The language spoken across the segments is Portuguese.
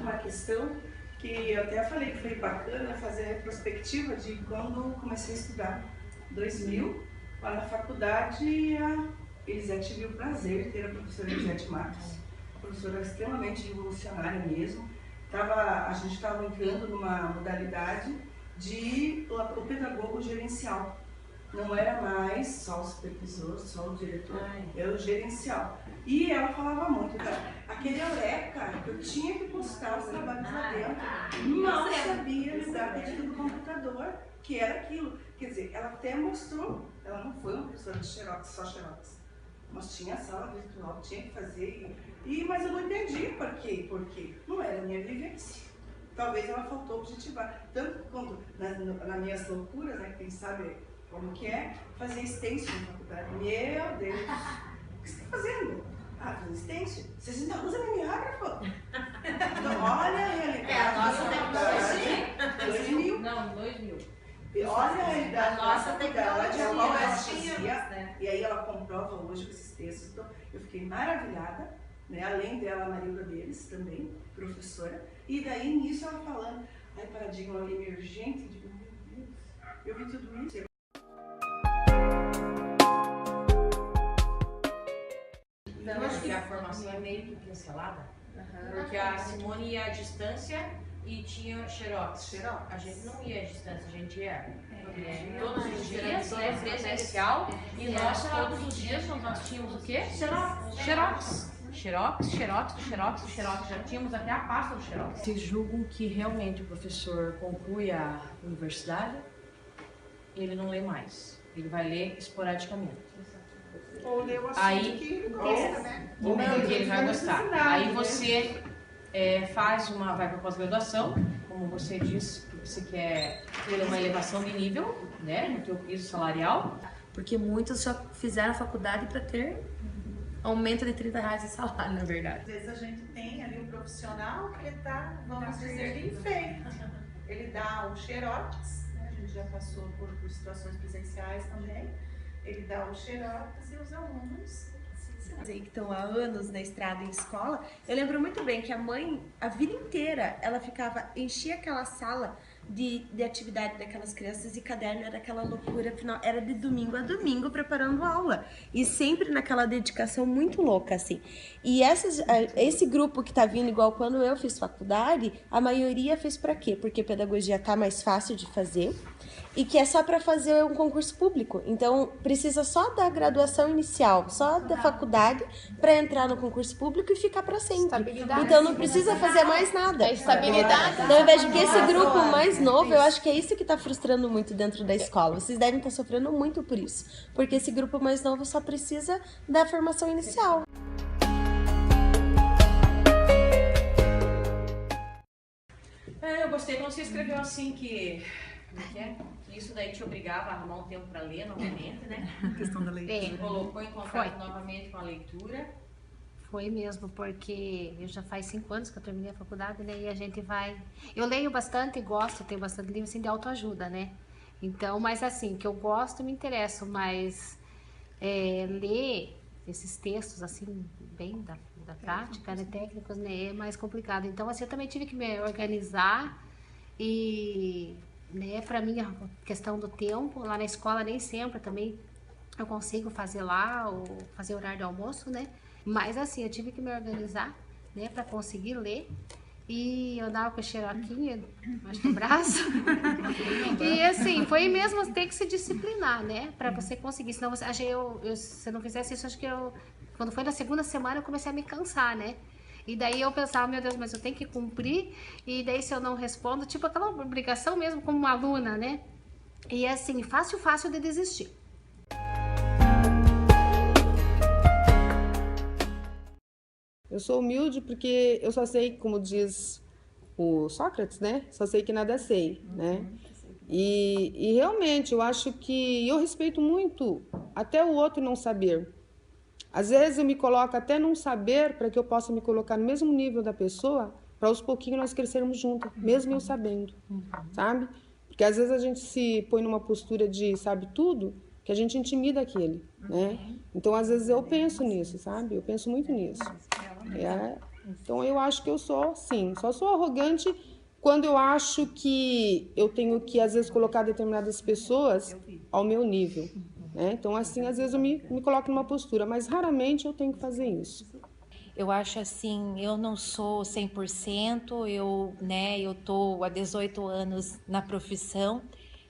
uma questão que eu até falei que foi bacana fazer a retrospectiva de quando comecei a estudar. 2000, lá na faculdade, a Elisete viu o prazer de ter a professora Elisete Matos, professora extremamente revolucionária mesmo. A gente estava entrando numa modalidade de o pedagogo gerencial. Não era mais só o supervisor, só o diretor, era o gerencial. E ela falava muito, aquele eureka, eu tinha que postar os trabalhos lá dentro. Mal sabia lidar com a do computador, que era aquilo. Quer dizer, ela até mostrou, ela não foi uma professora de xerox, só xerox. Mas tinha a sala virtual, tinha que fazer, mas eu não entendi por quê, porque não era a minha vivência. Talvez ela faltou objetivar. Tanto quanto nas minhas loucuras, né, quem sabe como que é, fazer extensão na faculdade. Meu Deus, o que você está fazendo? Ah, fazer extensão? Vocês ainda usam mimeógrafo? Então, olha a realidade. A nossa tecnologia. 2000. Não, 2000. Olha a realidade. A nossa tecnologia. Nós tínhamos, né? E aí ela comprova hoje com esses textos. Então, eu fiquei maravilhada, né? Além dela, a Marilda deles também, professora. E daí, nisso, ela falando, paradigma emergente, de meu Deus, eu vi tudo isso. Eu acho que a formação é meio que pincelada, porque a Simone ia à distância e tinha xerox. A gente não ia à distância, a gente ia todos os dias, presencial, e nós todos os dias nós tínhamos o quê? Xerox, já tínhamos até a pasta do xerox. Vocês julgam que realmente o professor conclui a universidade, ele não lê mais, ele vai ler esporadicamente. Ou lê o assunto que ele gosta, né? Ou que ele vai gostar. Aí você vai para pós-graduação, como você disse, que você quer ter uma elevação de nível, né, no teu piso salarial. Porque muitos já fizeram faculdade para ter aumento de R$30 de salário, na verdade. Às vezes a gente tem ali um profissional que ele tá, vamos dizer, de enfeite. Ele dá o xerox, né? A gente já passou por situações presenciais também. Ele dá o xerox e os alunos que estão há anos na estrada em escola, eu lembro muito bem que a mãe, a vida inteira, ela enchia aquela sala de atividade daquelas crianças e caderno era aquela loucura, afinal, era de domingo a domingo preparando aula. E sempre naquela dedicação muito louca, assim. E esse grupo que tá vindo, igual quando eu fiz faculdade, a maioria fez para quê? Porque pedagogia tá mais fácil de fazer e que é só para fazer um concurso público. Então, precisa só da graduação inicial, só da faculdade para entrar no concurso público e ficar para sempre. Então, não precisa fazer mais nada. Estabilidade. Então, eu vejo que esse grupo mais novo, eu acho que é isso que está frustrando muito dentro da escola. Vocês devem estar sofrendo muito por isso. Porque esse grupo mais novo só precisa da formação inicial. Eu gostei quando você escreveu assim que isso daí te obrigava a arrumar um tempo para ler novamente, né? A questão da leitura. Te colocou em contato novamente com a leitura. Foi mesmo, porque eu já faz 5 anos que eu terminei a faculdade, né? E a gente vai... Eu leio bastante e gosto, tenho bastante livro assim, de autoajuda, né? Então, mas assim, que eu gosto e me interesso, mas ler esses textos, assim, bem da prática, né? Técnicos, né? É mais complicado. Então, assim, eu também tive que me organizar e... Né, para mim a questão do tempo, lá na escola nem sempre também eu consigo fazer lá, ou fazer horário de almoço, né? Mas assim, eu tive que me organizar, né, para conseguir ler. E eu andava com a xeroquinha, acho que no braço. E assim, foi mesmo ter que se disciplinar, né, para você conseguir. Senão você, se você não fizesse isso, acho que quando foi na segunda semana eu comecei a me cansar, né? E daí eu pensava, meu Deus, mas eu tenho que cumprir, e daí se eu não respondo, tipo aquela obrigação mesmo como uma aluna, né? E assim, fácil de desistir. Eu sou humilde porque eu só sei, como diz o Sócrates, né? Só sei que nada sei, né? E realmente eu acho que eu respeito muito até o outro não saber. Às vezes eu me coloco até num saber para que eu possa me colocar no mesmo nível da pessoa, para aos pouquinhos nós crescermos juntos, mesmo eu sabendo, sabe? Porque às vezes a gente se põe numa postura de sabe tudo, que a gente intimida aquele, né? Então às vezes eu penso nisso, sabe? Eu penso muito nisso. Então eu acho que eu sou, sim, só sou arrogante quando eu acho que eu tenho que, às vezes, colocar determinadas pessoas ao meu nível, né? Então, assim, às vezes eu me coloco numa postura, mas raramente eu tenho que fazer isso. Eu acho assim, eu não sou 100%, eu tô há 18 anos na profissão,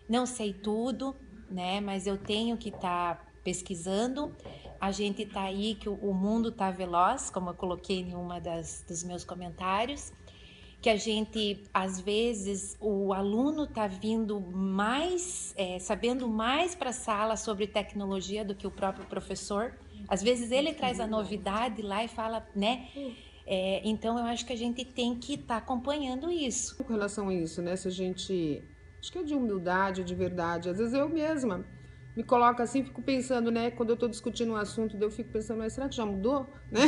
não sei tudo, né, mas eu tenho que estar pesquisando. A gente tá aí que o mundo tá veloz, como eu coloquei em uma dos meus comentários, que a gente, às vezes, o aluno tá vindo mais, sabendo mais para a sala sobre tecnologia do que o próprio professor. Às vezes ele traz a novidade lá e fala, né? Então eu acho que a gente tem que estar acompanhando isso. Com relação a isso, né? Se a gente... Acho que é de humildade, de verdade. Às vezes eu mesma me coloco assim, fico pensando, né? Quando eu estou discutindo um assunto, eu fico pensando, mas será que já mudou? Né?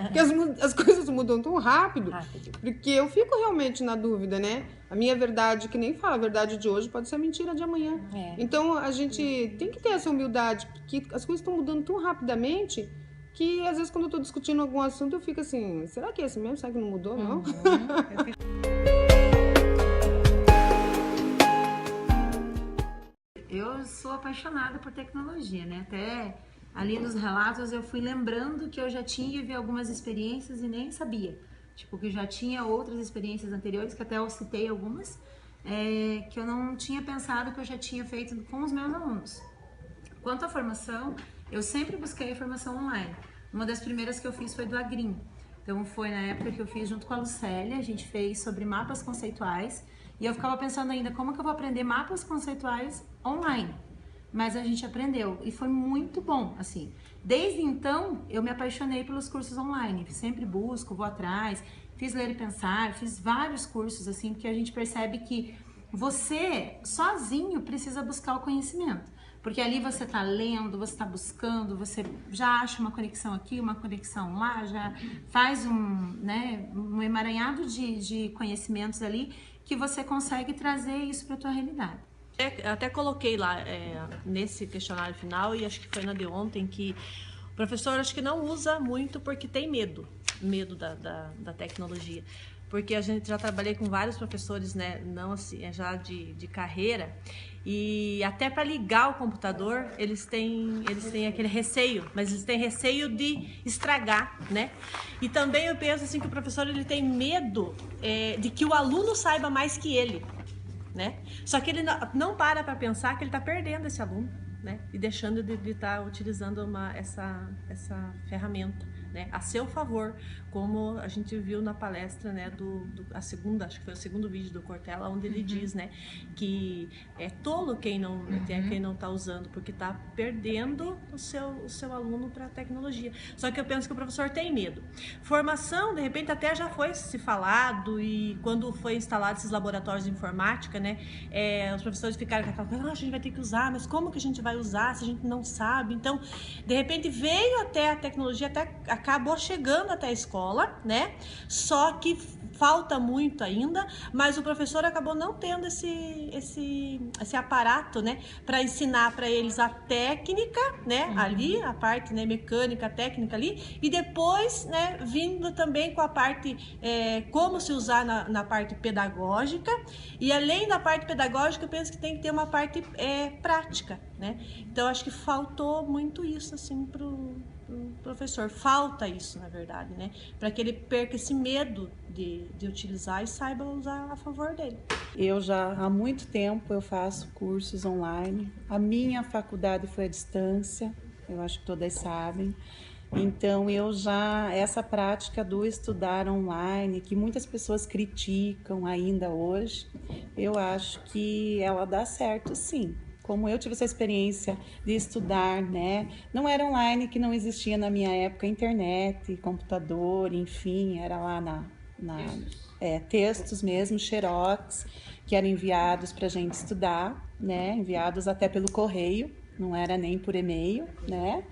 Porque as coisas mudam tão rápido. Porque eu fico realmente na dúvida, né? A minha verdade, que nem fala, a verdade de hoje pode ser a mentira de amanhã. Então a gente tem que ter essa humildade, porque as coisas estão mudando tão rapidamente que às vezes quando eu estou discutindo algum assunto eu fico assim, será que é esse mesmo? Será que não mudou? Não? Eu sou apaixonada por tecnologia, né? Até ali nos relatos eu fui lembrando que eu já tive algumas experiências e nem sabia. Tipo, que já tinha outras experiências anteriores, que até eu citei algumas, que eu não tinha pensado que eu já tinha feito com os meus alunos. Quanto à formação, eu sempre busquei a formação online. Uma das primeiras que eu fiz foi do Agrim. Então foi na época que eu fiz junto com a Lucélia, a gente fez sobre mapas conceituais, e eu ficava pensando ainda, como que eu vou aprender mapas conceituais online? Mas a gente aprendeu e foi muito bom, assim. Desde então, eu me apaixonei pelos cursos online. Sempre busco, vou atrás, fiz Ler e Pensar, fiz vários cursos, assim, porque a gente percebe que você, sozinho, precisa buscar o conhecimento. Porque ali você está lendo, você está buscando, você já acha uma conexão aqui, uma conexão lá, já faz um emaranhado de conhecimentos ali que você consegue trazer isso para a tua realidade. Até coloquei lá nesse questionário final, e acho que foi na de ontem, que o professor acho que não usa muito porque tem medo da tecnologia. Porque a gente já trabalhei com vários professores, né, não assim, já de carreira, e até para ligar o computador, eles têm aquele receio, mas eles têm receio de estragar, né? E também eu penso assim que o professor ele tem medo de que o aluno saiba mais que ele, né? Só que ele não para pensar que ele está perdendo esse aluno, né? E deixando de estar utilizando essa ferramenta, né? A seu favor, como a gente viu na palestra, né? Acho que foi o segundo vídeo do Cortella, onde ele diz, né? Que é tolo quem não está usando, porque está perdendo o seu aluno para a tecnologia. Só que eu penso que o professor tem medo. Formação, de repente, até já foi se falado, e quando foi instalado esses laboratórios de informática, né? Os professores ficaram com aquela coisa, a gente vai ter que usar, mas como que a gente vai usar se a gente não sabe? Então, de repente, veio até a tecnologia, até acabou chegando até a escola, né? Só que falta muito ainda, mas o professor acabou não tendo esse aparato, né, para ensinar para eles a técnica, né, ali, a parte, né, mecânica, técnica ali, e depois, né, vindo também com a parte, como se usar na parte pedagógica, e além da parte pedagógica, eu penso que tem que ter uma parte prática, né, então acho que faltou muito isso, assim, pro professor, falta isso, na verdade, né? Para que ele perca esse medo de utilizar e saiba usar a favor dele. Eu já há muito tempo eu faço cursos online. A minha faculdade foi à distância, eu acho que todas sabem. Então essa prática do estudar online, que muitas pessoas criticam ainda hoje, eu acho que ela dá certo, sim. Como eu tive essa experiência de estudar, né? Não era online, que não existia na minha época internet, computador, enfim, era lá textos mesmo, xerox, que eram enviados para a gente estudar, né? Enviados até pelo correio, não era nem por e-mail, né?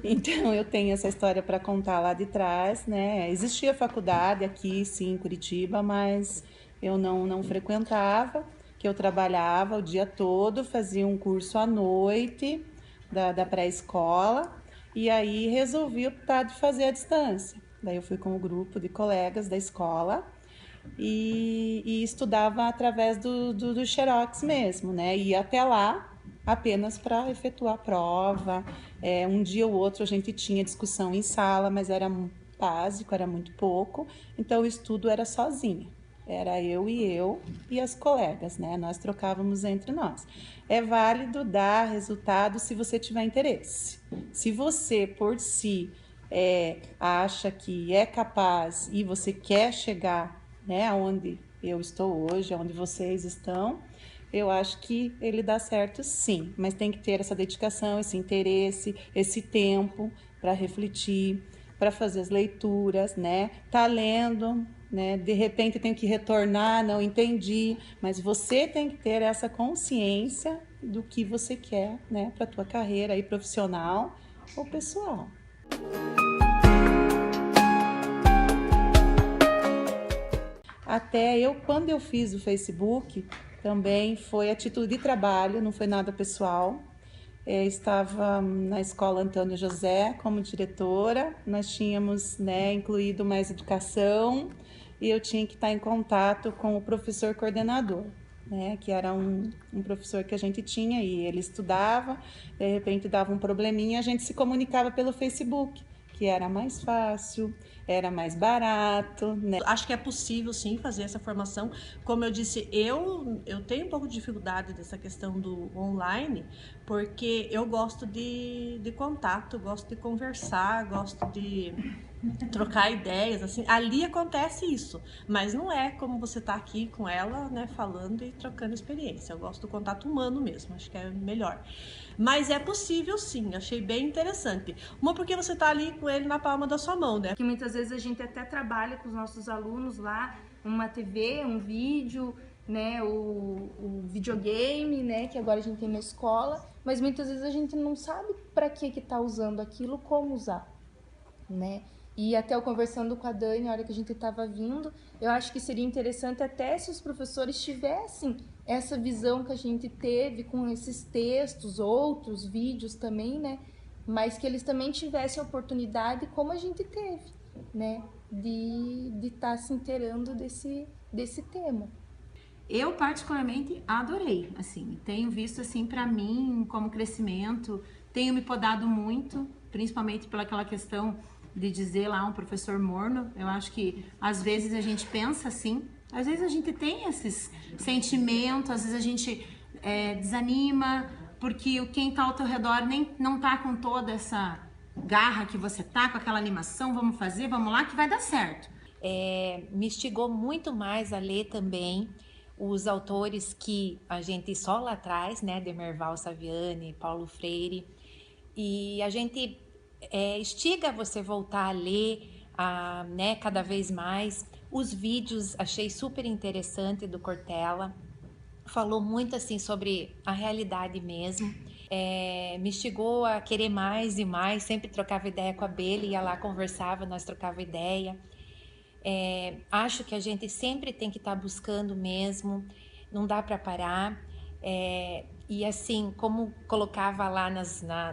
Então eu tenho essa história para contar lá de trás, né? Existia faculdade aqui, sim, em Curitiba, mas eu não frequentava. Que eu trabalhava o dia todo, fazia um curso à noite da pré-escola, e aí resolvi optar de fazer à distância. daí eu fui com um grupo de colegas da escola e estudava através do Xerox mesmo, né? Ia até lá apenas para efetuar a prova. Um dia ou outro a gente tinha discussão em sala, mas era básico, era muito pouco, então o estudo era sozinha. Era eu e as colegas, né? Nós trocávamos entre nós. É válido dar resultado se você tiver interesse. Se você, por si, acha que é capaz e você quer chegar, né, aonde eu estou hoje, aonde vocês estão, eu acho que ele dá certo sim. Mas tem que ter essa dedicação, esse interesse, esse tempo para refletir, para fazer as leituras, né? Tá lendo, né? De repente tem que retornar, não entendi, mas você tem que ter essa consciência do que você quer, né, para tua carreira aí profissional ou pessoal. Até quando eu fiz o Facebook, também foi a título de trabalho, não foi nada pessoal. Estava na escola Antônio José como diretora, nós tínhamos, né, incluído mais educação e eu tinha que estar em contato com o professor coordenador, né, que era um professor que a gente tinha e ele estudava, de repente dava um probleminha, a gente se comunicava pelo Facebook, que era mais fácil, era mais barato, né? Acho que é possível sim fazer essa formação. Como eu disse, eu tenho um pouco de dificuldade dessa questão do online, porque eu gosto de contato, gosto de conversar, gosto de trocar ideias, assim. Ali acontece isso, mas não é como você tá aqui com ela, né, falando e trocando experiência. Eu gosto do contato humano mesmo, acho que é melhor. Mas é possível sim, achei bem interessante. Uma porque você tá ali com ele na palma da sua mão, né? Que muitas vezes a gente até trabalha com os nossos alunos lá, uma TV, um vídeo, né, o videogame, né, que agora a gente tem na escola, mas muitas vezes a gente não sabe para que tá usando aquilo, como usar, né? E até eu conversando com a Dani, na hora que a gente estava vindo, eu acho que seria interessante até se os professores tivessem essa visão que a gente teve com esses textos, outros vídeos também, né? Mas que eles também tivessem a oportunidade, como a gente teve, né? De estar se inteirando desse tema. Eu particularmente adorei, assim, tenho visto assim para mim como crescimento, tenho me podado muito, principalmente pelaquela questão de dizer lá um professor morno. Eu acho que às vezes a gente pensa assim, às vezes a gente tem esses sentimentos, às vezes a gente desanima, porque quem tá ao teu redor não tá com toda essa garra que você tá, com aquela animação, vamos fazer, vamos lá que vai dar certo. Me instigou muito mais a ler também os autores que a gente só lá atrás, né, Demerval Saviani, Paulo Freire, e a gente instiga você voltar a ler, né, cada vez mais. Os vídeos achei super interessante do Cortella, falou muito assim sobre a realidade mesmo, me instigou a querer mais e mais, sempre trocava ideia com a Bela, ia lá, conversava, nós trocava ideia. Acho que a gente sempre tem que estar buscando mesmo, não dá para parar. E assim, como colocava lá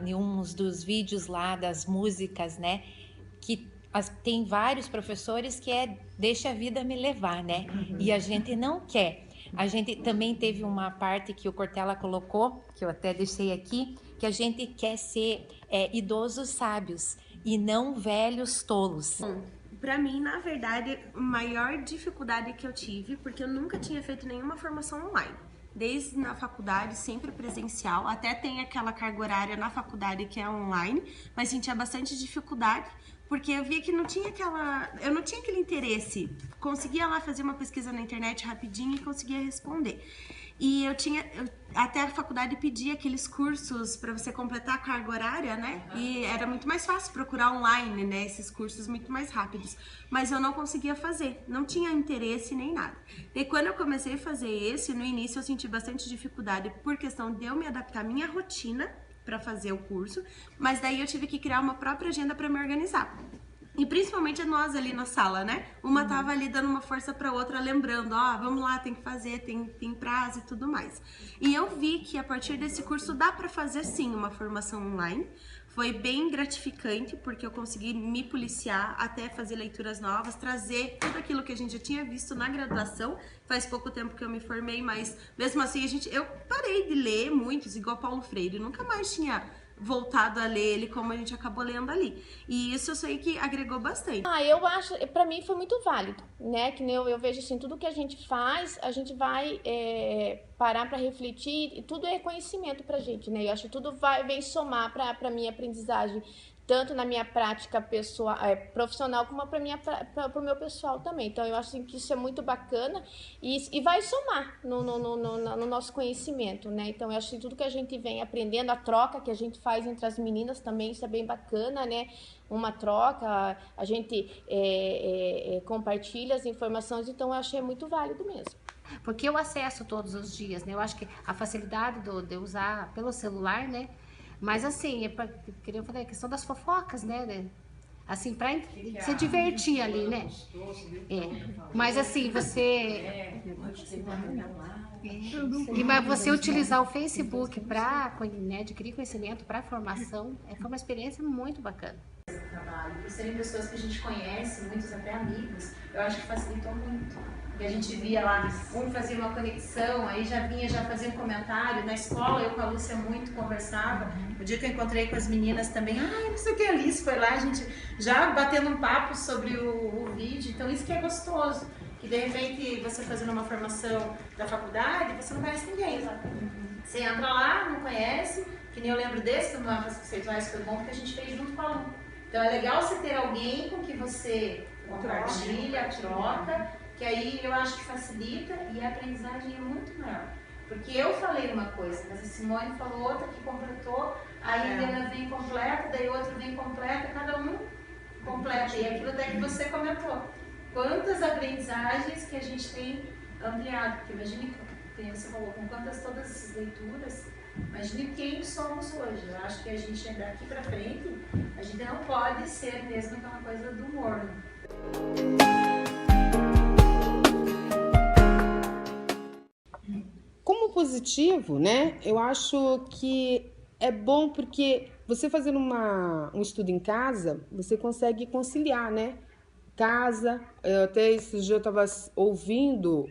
em uns dos vídeos lá das músicas, né, que tem vários professores que deixa a vida me levar, né, e a gente não quer. A gente também teve uma parte que o Cortella colocou, que eu até deixei aqui, que a gente quer ser idosos sábios e não velhos tolos. Para mim, na verdade, a maior dificuldade que eu tive, porque eu nunca tinha feito nenhuma formação online. Desde na faculdade, sempre presencial, até tem aquela carga horária na faculdade que é online, mas sentia bastante dificuldade, porque eu via que eu não tinha aquele interesse. Conseguia lá fazer uma pesquisa na internet rapidinho e conseguia responder. E até a faculdade pedia aqueles cursos para você completar a carga horária, né? E era muito mais fácil procurar online, né? Esses cursos muito mais rápidos. Mas eu não conseguia fazer, não tinha interesse nem nada. E quando eu comecei a fazer esse, no início eu senti bastante dificuldade por questão de eu me adaptar à minha rotina para fazer o curso, mas daí eu tive que criar uma própria agenda para me organizar. E principalmente nós ali na sala, né? Uma tava ali dando uma força pra outra, lembrando, vamos lá, tem que fazer, tem prazo e tudo mais. E eu vi que a partir desse curso dá pra fazer sim uma formação online. Foi bem gratificante, porque eu consegui me policiar até fazer leituras novas, trazer tudo aquilo que a gente já tinha visto na graduação. Faz pouco tempo que eu me formei, mas mesmo assim eu parei de ler muitos, igual Paulo Freire. Nunca mais tinha voltado a ler ele como a gente acabou lendo ali. E isso eu sei que agregou bastante. Eu acho, pra mim foi muito válido, né? Que nem eu vejo assim, tudo que a gente faz, a gente vai parar pra refletir, e tudo é conhecimento pra gente, né? Eu acho que tudo vem somar pra minha aprendizagem, tanto na minha prática pessoal, profissional, como para o meu pessoal também. Então, eu acho assim, que isso é muito bacana e vai somar no nosso conhecimento, né? Então, eu acho que tudo que a gente vem aprendendo, a troca que a gente faz entre as meninas também, isso é bem bacana, né? Uma troca, a gente compartilha as informações, então eu achei muito válido mesmo. Porque eu acesso todos os dias, né? Eu acho que a facilidade de usar pelo celular, né? Mas assim, eu falei, a questão das fofocas, né? Assim, pra se divertir ali, né? Mas assim, mas você utilizar o Facebook para, né, adquirir conhecimento para formação, foi uma experiência muito bacana. Trabalho, por serem pessoas que a gente conhece, muitos até amigos, eu acho que facilitou muito. Porque a gente via lá, um fazia uma conexão, aí já fazia um comentário. Na escola, eu com a Lúcia muito conversava. O dia que eu encontrei com as meninas também, não sei o que, a Alice foi lá, a gente já batendo um papo sobre o vídeo. Então isso que é gostoso. Que de repente você fazendo uma formação da faculdade, você não conhece ninguém. Você entra lá, não conhece, que nem eu lembro desse, do Mapas Conceituais, foi bom porque a gente fez junto com a Lu. Então é legal você ter alguém com que você compartilha, troca, que aí eu acho que facilita e a aprendizagem é muito maior. Porque eu falei uma coisa, mas a Simone falou outra que completou, aí a Helena vem completa, daí outra vem completa, cada um completa. E aquilo até que você comentou. Quantas aprendizagens que a gente tem ampliado, porque imagine, como você falou, com quantas todas essas leituras, imagine quem somos hoje. Eu acho que a gente daqui pra frente, a gente não pode ser mesmo aquela coisa do morno. Como positivo, né? Eu acho que é bom porque você fazendo um estudo em casa, você consegue conciliar, né? Casa, até esse dia eu estava ouvindo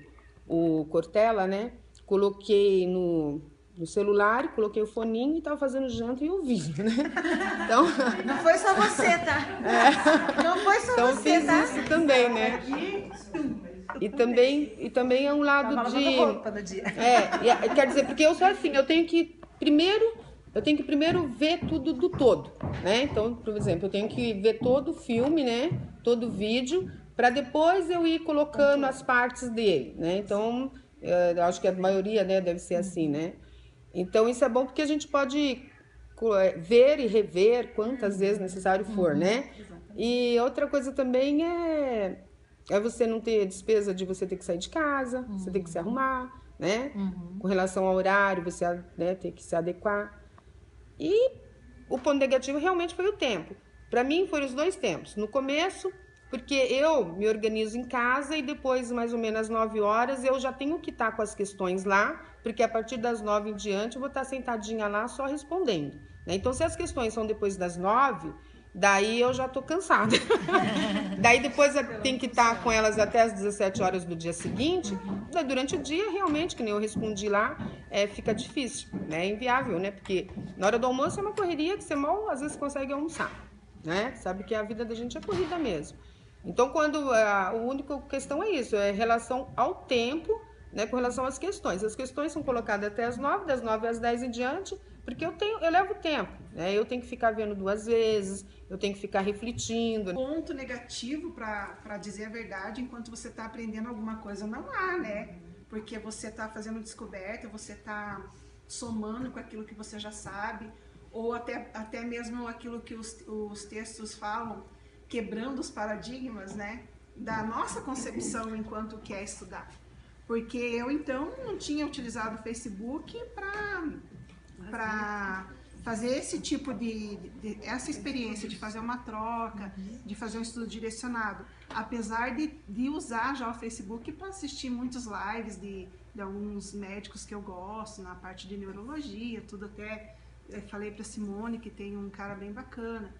o Cortella, né? Coloquei no celular, coloquei o foninho e estava fazendo janta e ouvindo, né? Então... Não foi só você, tá? Não foi só então, você, fiz tá? isso também, né? E também é um lado quer dizer, porque eu sou assim, eu tenho que primeiro ver tudo do todo, né? Então, por exemplo, eu tenho que ver todo o filme, né? Todo o vídeo, para depois eu ir colocando as partes dele, né? Então, eu acho que a maioria, né, deve ser assim, né? Então, isso é bom porque a gente pode ver e rever quantas vezes necessário for, né? E outra coisa também é você não ter despesa de você ter que sair de casa, você ter que se arrumar, né? Com relação ao horário, você, né, ter que se adequar. E o ponto negativo realmente foi o tempo. Para mim, foram os dois tempos. No começo, porque eu me organizo em casa e depois, mais ou menos às 9 horas, eu já tenho que estar com as questões lá, porque a partir das 9 em diante eu vou estar sentadinha lá só respondendo, né? Então, se as questões são depois das 9, daí eu já tô cansada. Daí depois tem que estar com elas até as 17 horas do dia seguinte. Durante o dia, realmente, que nem eu respondi lá, fica difícil, né? É inviável, né? Porque na hora do almoço é uma correria que você mal, às vezes, consegue almoçar, né? Sabe que a vida da gente é corrida mesmo. Então, quando a única questão é isso, é relação ao tempo, né? Com relação às questões. As questões são colocadas até as 9, das 9 às 10 em diante, porque eu levo tempo, né? Eu tenho que ficar vendo 2 vezes, eu tenho que ficar refletindo. Ponto negativo, para dizer a verdade, enquanto você está aprendendo alguma coisa, não há, né? Porque você está fazendo descoberta, você está somando com aquilo que você já sabe, ou até mesmo aquilo que os textos falam, quebrando os paradigmas, né? Da nossa concepção enquanto quer estudar. Porque eu, então, não tinha utilizado o Facebook para fazer esse tipo essa experiência de fazer uma troca, de fazer um estudo direcionado, apesar de usar já o Facebook para assistir muitos lives de alguns médicos que eu gosto, na parte de neurologia, tudo até Eu falei para Simone que tem um cara bem bacana.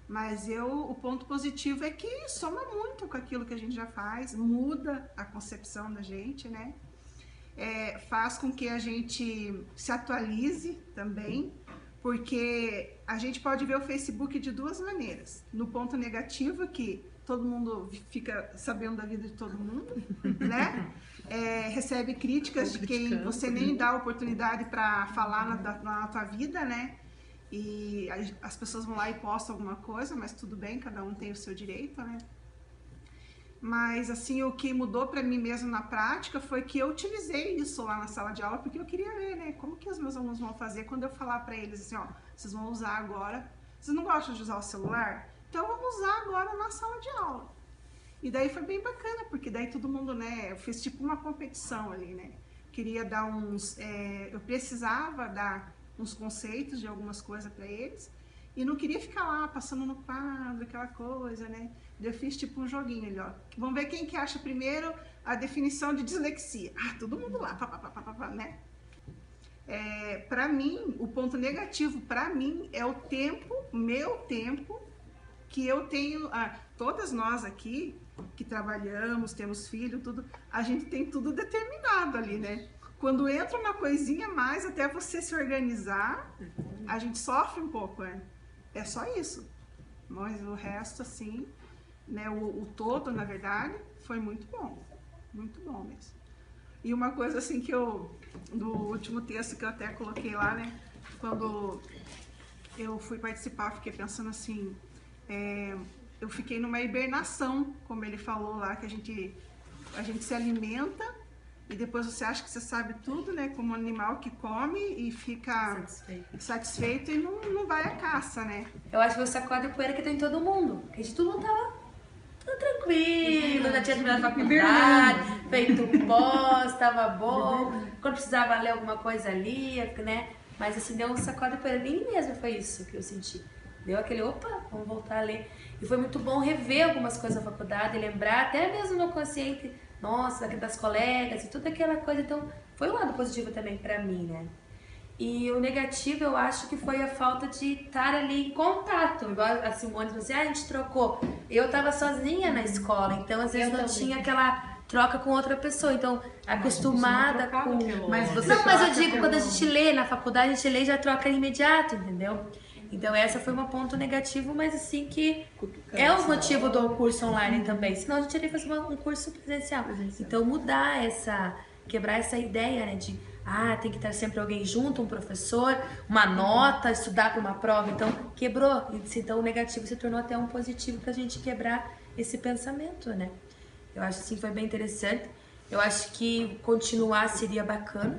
Mas o ponto positivo é que soma muito com aquilo que a gente já faz, muda a concepção da gente, né? Faz com que a gente se atualize também, porque a gente pode ver o Facebook de duas maneiras. No ponto negativo, que todo mundo fica sabendo da vida de todo mundo, né? Recebe críticas de quem você nem dá oportunidade para falar na tua vida, né? E as pessoas vão lá e postam alguma coisa, mas tudo bem, cada um tem o seu direito, né? Mas, assim, o que mudou para mim mesmo na prática foi que eu utilizei isso lá na sala de aula, porque eu queria ver, né, como que os meus alunos vão fazer quando eu falar para eles assim, ó, vocês vão usar agora, vocês não gostam de usar o celular? Então, vamos usar agora na sala de aula. E daí foi bem bacana, porque daí todo mundo, né, eu fiz tipo uma competição ali, né, queria dar eu precisava dar uns conceitos de algumas coisas para eles, e não queria ficar lá passando no quadro, aquela coisa, né? Eu fiz tipo um joguinho ali, ó. Vamos ver quem que acha primeiro a definição de dislexia. Todo mundo lá, né? Para mim, o ponto negativo para mim é o tempo, meu tempo, que eu tenho. Todas nós aqui que trabalhamos, temos filho, tudo, a gente tem tudo determinado ali, né? Quando entra uma coisinha a mais, até você se organizar, a gente sofre um pouco, né? É só isso. Mas o resto, assim, né, o todo, na verdade, foi muito bom mesmo. E uma coisa, assim, que do último texto que eu até coloquei lá, né, quando eu fui participar, fiquei pensando assim, eu fiquei numa hibernação, como ele falou lá, que a gente se alimenta e depois você acha que você sabe tudo, né? Como um animal que come e fica satisfeito e não vai à caça, né? Eu acho que você sacode a poeira que tem em todo mundo. Porque de todo mundo tava tudo tranquilo, já tinha terminado a faculdade, feito pós, tava bom. Quando precisava ler alguma coisa ali, né? Mas assim, deu um sacode a poeira. Nem mesmo foi isso que eu senti. Deu aquele, opa, vamos voltar a ler. E foi muito bom rever algumas coisas da faculdade, lembrar, até mesmo no consciente, nossa, das colegas e toda aquela coisa. Então, foi um lado positivo também pra mim, né? E o negativo, eu acho que foi a falta de estar ali em contato. Igual a Simone falou assim, a gente trocou. Eu tava sozinha na escola, então às vezes não tinha aquela troca com outra pessoa. Então, acostumada com... Mas eu digo, quando a gente lê na faculdade, a gente lê e já troca imediato, entendeu? Então, essa foi um ponto negativo, mas assim que é o motivo do curso online também. Senão a gente iria fazer um curso presencial. Então, quebrar essa ideia, né, de tem que estar sempre alguém junto, um professor, uma nota, estudar para uma prova. Então, quebrou. Então, o negativo se tornou até um positivo para a gente quebrar esse pensamento, né? Eu acho assim, foi bem interessante. Eu acho que continuar seria bacana,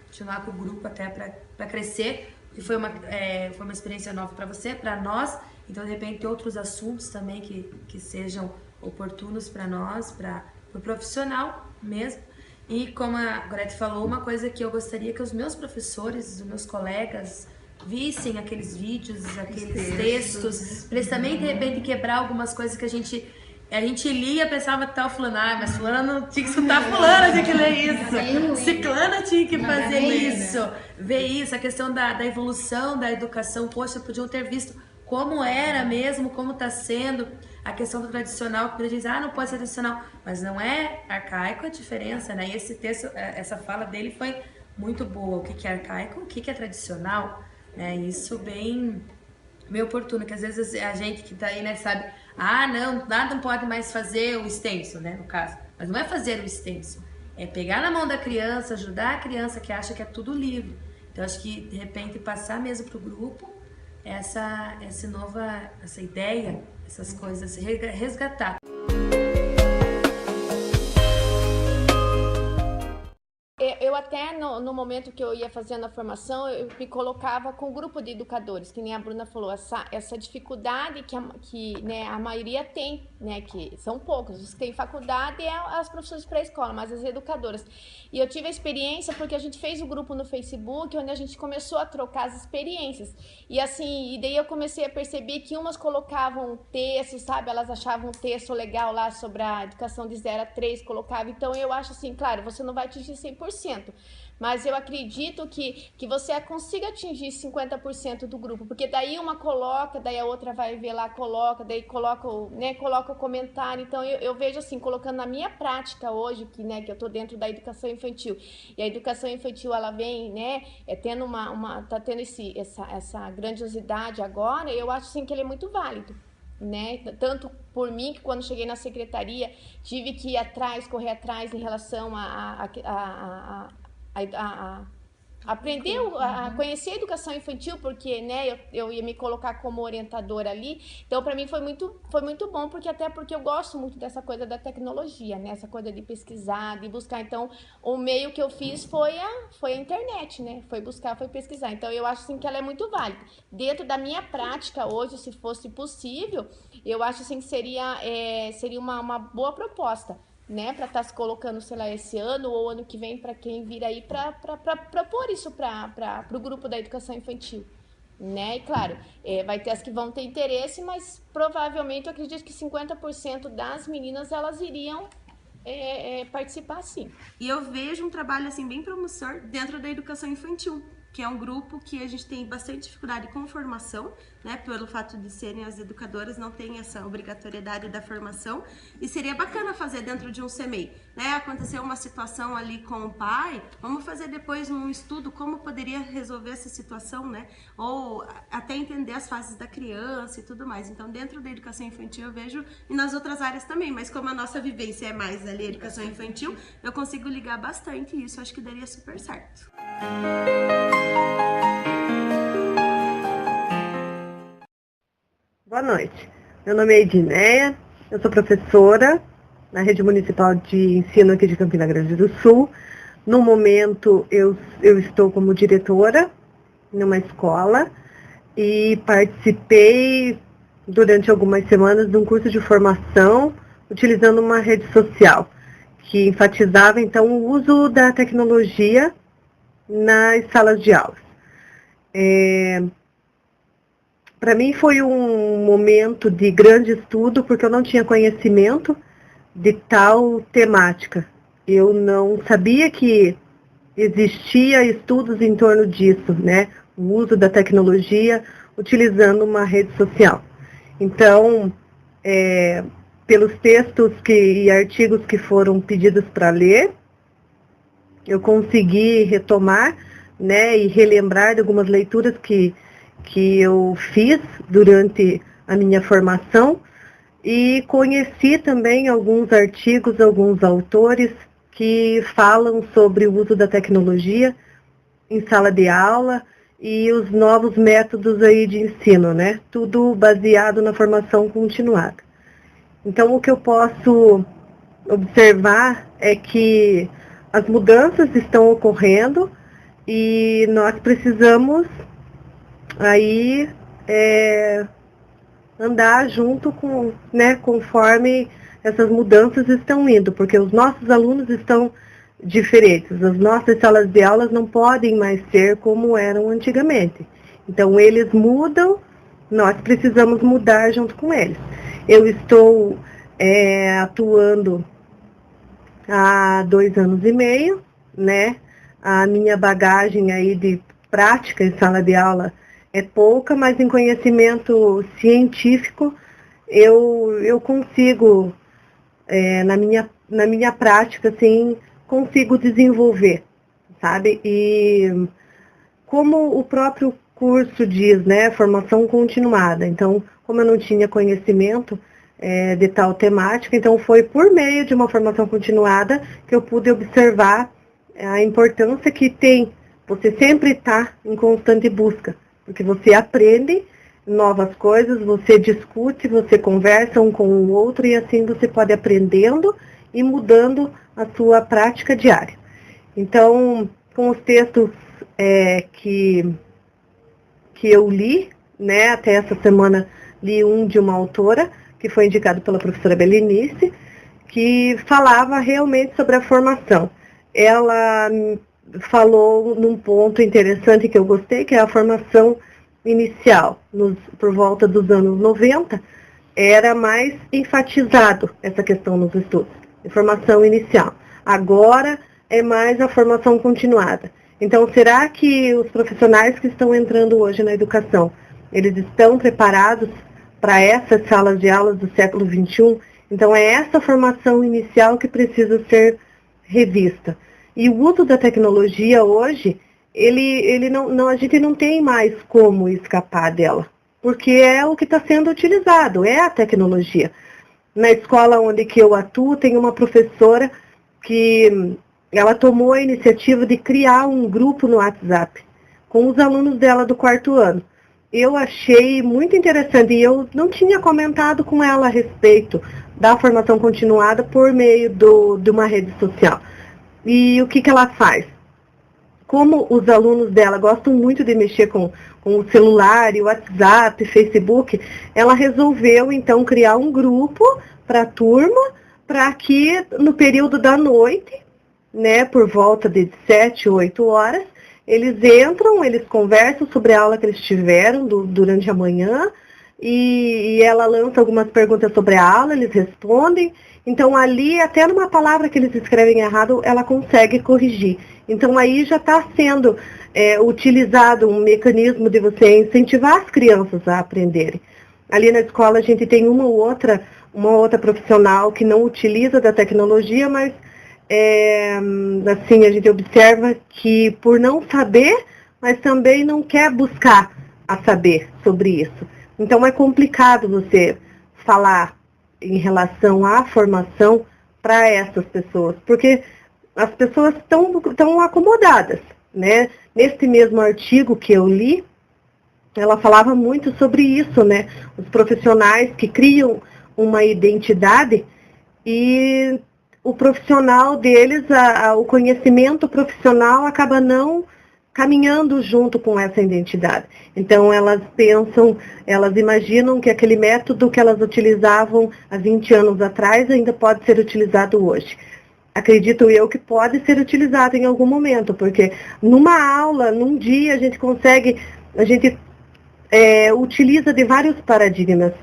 continuar com o grupo até para crescer. E foi uma experiência nova para você, para nós. Então, de repente, outros assuntos também que sejam oportunos para nós, para o profissional mesmo. E como a Gorete falou, uma coisa que eu gostaria que os meus professores, os meus colegas, vissem aqueles vídeos, aqueles textos, para eles também, de repente, quebrar algumas coisas que a gente lia, pensava que estava fulano, mas fulano tinha que escutar fulano, tinha que ler isso, ciclana tinha que fazer isso, ver isso, a questão da evolução da educação, poxa, podiam ter visto como era mesmo, como está sendo, a questão do tradicional, que a gente diz, não pode ser tradicional, mas não é arcaico a diferença, né? E esse texto, essa fala dele foi muito boa, o que é arcaico, o que é tradicional, né? Isso bem oportuno, que às vezes a gente que tá aí, né, sabe, não, nada não pode mais fazer o extenso, né, no caso, mas não é fazer o extenso, é pegar na mão da criança, ajudar a criança que acha que é tudo livre. Então, acho que, de repente, passar mesmo pro grupo essa ideia, essas coisas, resgatar. Eu até, no momento que eu ia fazendo a formação, eu me colocava com um grupo de educadores, que nem a Bruna falou, essa dificuldade que né, a maioria tem, né, que são poucos, os que têm faculdade é as professoras pré-escola, mas as educadoras. E eu tive a experiência porque a gente fez um grupo no Facebook, onde a gente começou a trocar as experiências. E assim, e daí eu comecei a perceber que umas colocavam texto, sabe, elas achavam um texto legal lá sobre a educação de 0 a 3, colocavam. Então eu acho assim, claro, você não vai atingir 100%, 100%. Mas eu acredito que você consiga atingir 50% do grupo, porque daí uma coloca, daí a outra vai ver lá, coloca, daí coloca o comentário. Então eu vejo assim, colocando na minha prática hoje, que eu tô dentro da educação infantil, e a educação infantil ela vem, tendo tá tendo essa grandiosidade agora, eu acho assim que ele é muito válido. Tanto por mim, que quando cheguei na secretaria tive que ir correr atrás em relação aprender a conhecer a educação infantil, porque eu ia me colocar como orientadora ali. Então para mim foi muito bom, porque eu gosto muito dessa coisa da tecnologia, essa coisa de pesquisar, de buscar. Então o meio que eu fiz foi a internet, foi buscar, foi pesquisar. Então eu acho assim que ela é muito válida dentro da minha prática hoje. Se fosse possível, eu acho assim que seria uma boa proposta, para estar se colocando, sei lá, esse ano ou ano que vem, para quem vir aí, para propor isso para o grupo da educação infantil. E claro, vai ter as que vão ter interesse, mas provavelmente eu acredito que 50% das meninas elas iriam participar, sim. E eu vejo um trabalho assim bem promissor dentro da educação infantil, que é um grupo que a gente tem bastante dificuldade com formação, pelo fato de serem as educadoras, não tem essa obrigatoriedade da formação, e seria bacana fazer dentro de um CMEI, Aconteceu uma situação ali com o pai, vamos fazer depois um estudo como poderia resolver essa situação, Ou até entender as fases da criança e tudo mais. Então, dentro da educação infantil eu vejo, e nas outras áreas também, mas como a nossa vivência é mais ali a educação infantil, eu consigo ligar bastante e isso acho que daria super certo. Boa noite, meu nome é Edneia, eu sou professora na Rede Municipal de Ensino aqui de Campina Grande do Sul. No momento eu estou como diretora numa escola e participei durante algumas semanas de um curso de formação utilizando uma rede social que enfatizava então o uso da tecnologia nas salas de aulas. Para mim foi um momento de grande estudo, porque eu não tinha conhecimento de tal temática. Eu não sabia que existia estudos em torno disso, o uso da tecnologia utilizando uma rede social. Então, pelos textos e artigos que foram pedidos para ler, eu consegui retomar, e relembrar de algumas leituras que eu fiz durante a minha formação, e conheci também alguns artigos, alguns autores que falam sobre o uso da tecnologia em sala de aula e os novos métodos aí de ensino, Tudo baseado na formação continuada. Então, o que eu posso observar é que as mudanças estão ocorrendo e nós precisamos aí andar junto com, conforme essas mudanças estão indo, porque os nossos alunos estão diferentes. As nossas salas de aulas não podem mais ser como eram antigamente. Então, eles mudam, nós precisamos mudar junto com eles. Eu estou atuando há 2 anos e meio, A minha bagagem aí de prática em sala de aula é pouca, mas em conhecimento científico eu consigo, na minha prática, assim, consigo desenvolver, sabe? E como o próprio curso diz, formação continuada. Então, como eu não tinha conhecimento de tal temática, então foi por meio de uma formação continuada que eu pude observar a importância que tem você sempre estar em constante busca. Porque você aprende novas coisas, você discute, você conversa um com o outro e assim você pode aprendendo e mudando a sua prática diária. Então, com os textos que eu li, até essa semana li um de uma autora, que foi indicado pela professora Belinice, que falava realmente sobre a formação. Ela falou num ponto interessante que eu gostei, que é a formação inicial, por volta dos anos 90, era mais enfatizado essa questão nos estudos, formação inicial. Agora, é mais a formação continuada. Então, será que os profissionais que estão entrando hoje na educação, eles estão preparados para essas salas de aulas do século XXI? Então, é essa formação inicial que precisa ser revista. E o uso da tecnologia hoje, a gente não tem mais como escapar dela, porque é o que está sendo utilizado, é a tecnologia. Na escola onde que eu atuo, tem uma professora que ela tomou a iniciativa de criar um grupo no WhatsApp com os alunos dela do 4º ano. Eu achei muito interessante e eu não tinha comentado com ela a respeito da formação continuada por meio de uma rede social. E o que ela faz? Como os alunos dela gostam muito de mexer com o celular, e o WhatsApp, Facebook, ela resolveu então criar um grupo para a turma, para que no período da noite, né, por volta de 7, 8 horas, eles entram, eles conversam sobre a aula que eles tiveram durante a manhã, e ela lança algumas perguntas sobre a aula, eles respondem. Então ali, até numa palavra que eles escrevem errado, ela consegue corrigir. Então aí já está sendo utilizado um mecanismo de você incentivar as crianças a aprenderem. Ali na escola a gente tem uma outra profissional que não utiliza da tecnologia, mas assim, a gente observa que por não saber, mas também não quer buscar a saber sobre isso. Então é complicado você falar em relação à formação para essas pessoas, porque as pessoas estão acomodadas, né? Neste mesmo artigo que eu li, ela falava muito sobre isso, né? Os profissionais que criam uma identidade e o profissional deles, o conhecimento profissional acaba não caminhando junto com essa identidade. Então elas imaginam que aquele método que elas utilizavam há 20 anos atrás ainda pode ser utilizado hoje. Acredito eu que pode ser utilizado em algum momento, porque numa aula, num dia, a gente utiliza de vários paradigmas,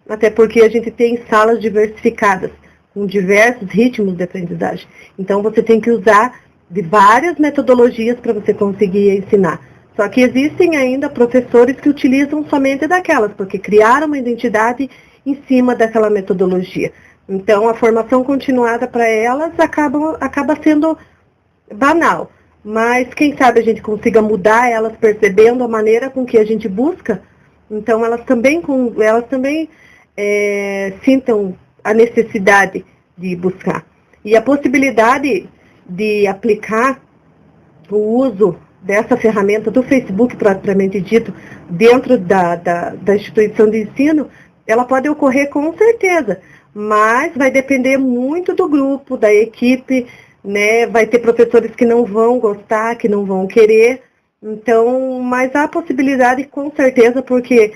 até porque a gente tem salas diversificadas, com diversos ritmos de aprendizagem. Então você tem que usar de várias metodologias para você conseguir ensinar. Só que existem ainda professores que utilizam somente daquelas, porque criaram uma identidade em cima daquela metodologia. Então, a formação continuada para elas acaba sendo banal. Mas, quem sabe a gente consiga mudar elas percebendo a maneira com que a gente busca. Então, elas também sintam a necessidade de buscar. E a possibilidade de aplicar o uso dessa ferramenta do Facebook, propriamente dito, dentro da instituição de ensino, ela pode ocorrer com certeza, mas vai depender muito do grupo, da equipe, né? Vai ter professores que não vão gostar, que não vão querer. Então, mas há possibilidade com certeza, porque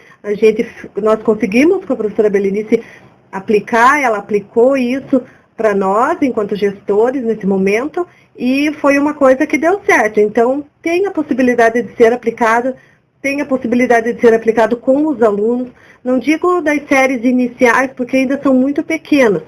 nós conseguimos com a professora Belenice aplicar, ela aplicou isso para nós, enquanto gestores, nesse momento, e foi uma coisa que deu certo. Então, tem a possibilidade de ser aplicado, com os alunos, não digo das séries iniciais, porque ainda são muito pequenos,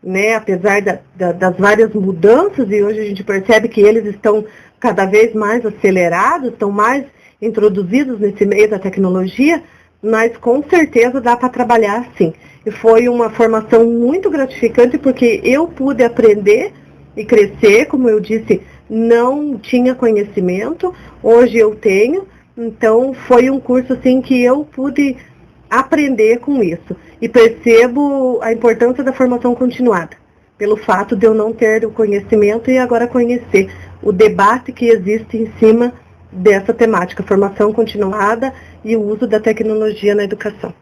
né? Apesar das várias mudanças, e hoje a gente percebe que eles estão cada vez mais acelerados, estão mais introduzidos nesse meio da tecnologia, mas com certeza dá para trabalhar sim. E foi uma formação muito gratificante, porque eu pude aprender e crescer, como eu disse, não tinha conhecimento, hoje eu tenho, então foi um curso assim que eu pude aprender com isso. E percebo a importância da formação continuada, pelo fato de eu não ter o conhecimento e agora conhecer o debate que existe em cima dessa temática, formação continuada e o uso da tecnologia na educação.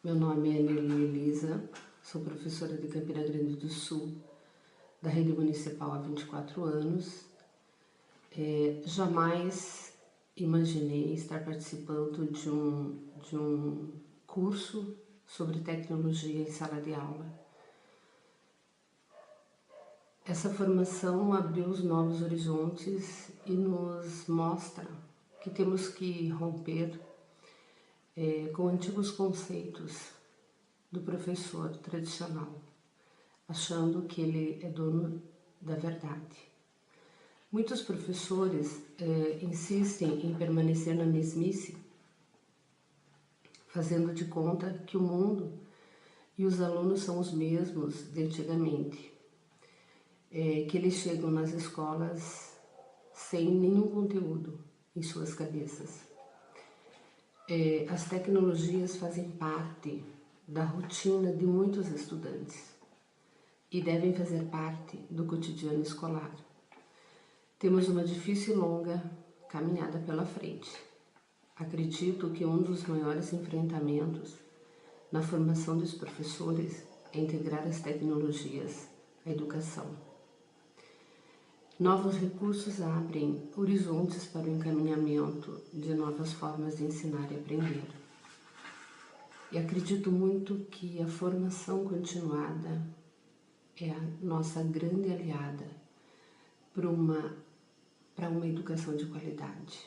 Meu nome é Nelly Elisa, sou professora de Campina Grande do Sul, da rede municipal há 24 anos. Jamais imaginei estar participando de um curso sobre tecnologia em sala de aula. Essa formação abriu os novos horizontes e nos mostra que temos que romper com antigos conceitos do professor tradicional, achando que ele é dono da verdade. Muitos professores insistem em permanecer na mesmice, fazendo de conta que o mundo e os alunos são os mesmos de antigamente, que eles chegam nas escolas sem nenhum conteúdo em suas cabeças. As tecnologias fazem parte da rotina de muitos estudantes e devem fazer parte do cotidiano escolar. Temos uma difícil e longa caminhada pela frente. Acredito que um dos maiores enfrentamentos na formação dos professores é integrar as tecnologias à educação. Novos recursos abrem horizontes para o encaminhamento de novas formas de ensinar e aprender. E acredito muito que a formação continuada é a nossa grande aliada para uma educação de qualidade.